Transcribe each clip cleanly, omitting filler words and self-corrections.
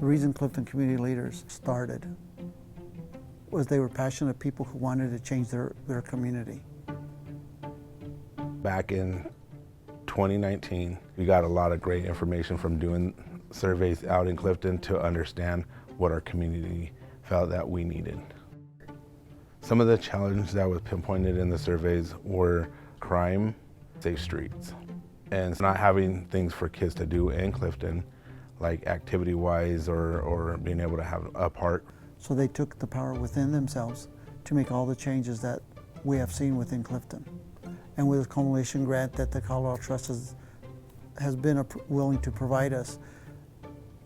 The reason Clifton Community Leaders started was they were passionate people who wanted to change their community. Back in 2019, we got a lot of great information from doing surveys out in Clifton to understand what our community felt that we needed. Some of the challenges that was pinpointed in the surveys were crime, safe streets, and not having things for kids to do in Clifton, like activity-wise or being able to have a park. So they took the power within themselves to make all the changes that we have seen within Clifton. And with a culmination grant that the Colorado Trust has been willing to provide us,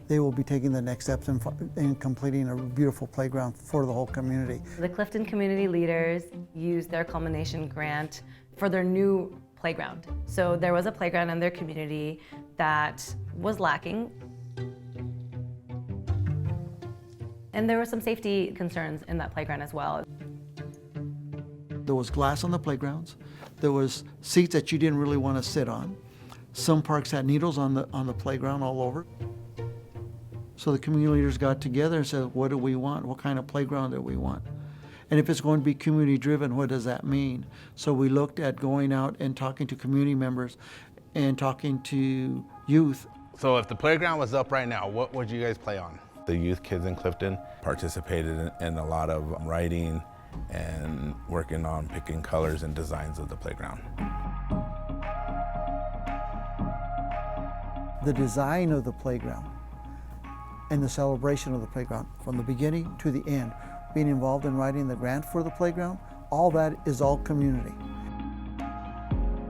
they will be taking the next steps in completing a beautiful playground for the whole community. The Clifton Community Leaders used their culmination grant for their new playground. So there was a playground in their community that was lacking. And there were some safety concerns in that playground as well. There was glass on the playgrounds. There was seats that you didn't really want to sit on. Some parks had needles on the playground all over. So the community leaders got together and said, what do we want? What kind of playground do we want? And if it's going to be community driven, what does that mean? So we looked at going out and talking to community members and talking to youth. So if the playground was up right now, what would you guys play on? The youth kids in Clifton participated in a lot of writing and working on picking colors and designs of the playground. The design of the playground and the celebration of the playground from the beginning to the end, being involved in writing the grant for the playground, all that is all community.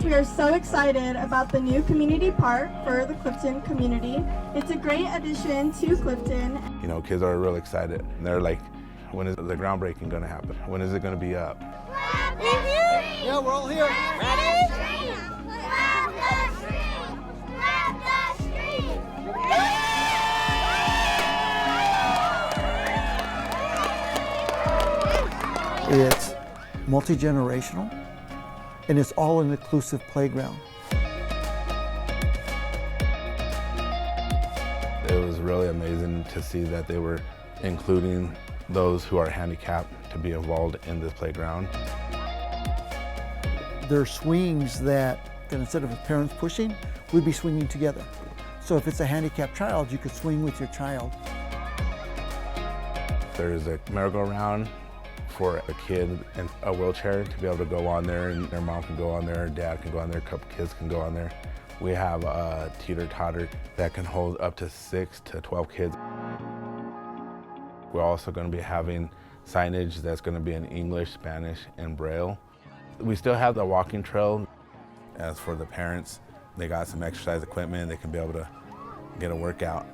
We are so excited about the new community park for the Clifton community. It's a great addition to Clifton. You know, kids are real excited. And they're like, when is the groundbreaking going to happen? When is it going to be up? Yeah, we're all here. It's multi-generational, and it's all an inclusive playground. It was really amazing to see that they were including those who are handicapped to be involved in this playground. There are swings that instead of parents pushing, we'd be swinging together. So if it's a handicapped child, you could swing with your child. There's a merry-go-round for a kid in a wheelchair to be able to go on there, and their mom can go on there, dad can go on there, a couple kids can go on there. We have a teeter-totter that can hold up to 6 to 12 kids. We're also going to be having signage that's going to be in English, Spanish, and Braille. We still have the walking trail. As for the parents, they got some exercise equipment. They can be able to get a workout.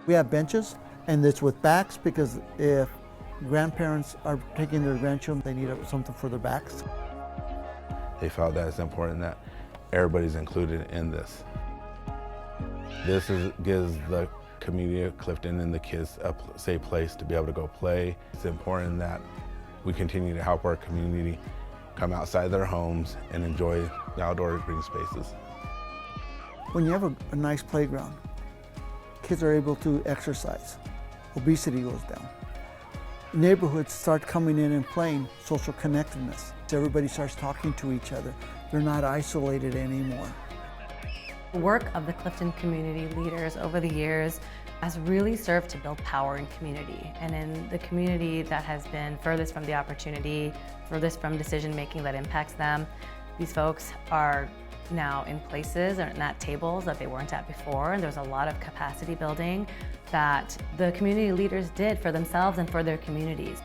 We have benches, and it's with backs because if grandparents are taking their grandchildren, they need something for their backs. They felt that it's important that everybody's included in this. This gives the community of Clifton and the kids a safe place to be able to go play. It's important that we continue to help our community come outside their homes and enjoy the outdoor green spaces. When you have a nice playground, kids are able to exercise. Obesity goes down. Neighborhoods start coming in and playing, social connectedness. Everybody starts talking to each other. They're not isolated anymore. The work of the Clifton Community Leaders over the years has really served to build power in community. And in the community that has been furthest from the opportunity, furthest from decision making that impacts them, these folks are now in places or at tables that they weren't at before, and there's a lot of capacity building that the community leaders did for themselves and for their communities.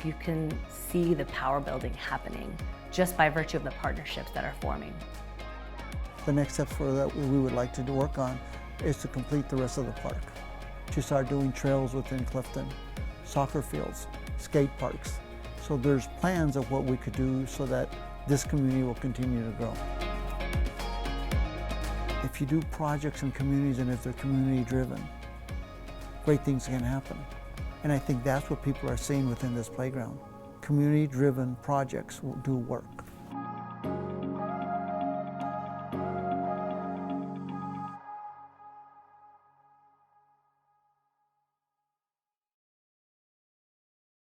You can see the power building happening just by virtue of the partnerships that are forming. The next step for that we would like to work on is to complete the rest of the park, to start doing trails within Clifton, soccer fields, skate parks. So there's plans of what we could do so that this community will continue to grow. If you do projects in communities and if they're community driven, great things can happen. And I think that's what people are seeing within this playground. Community driven projects will do work.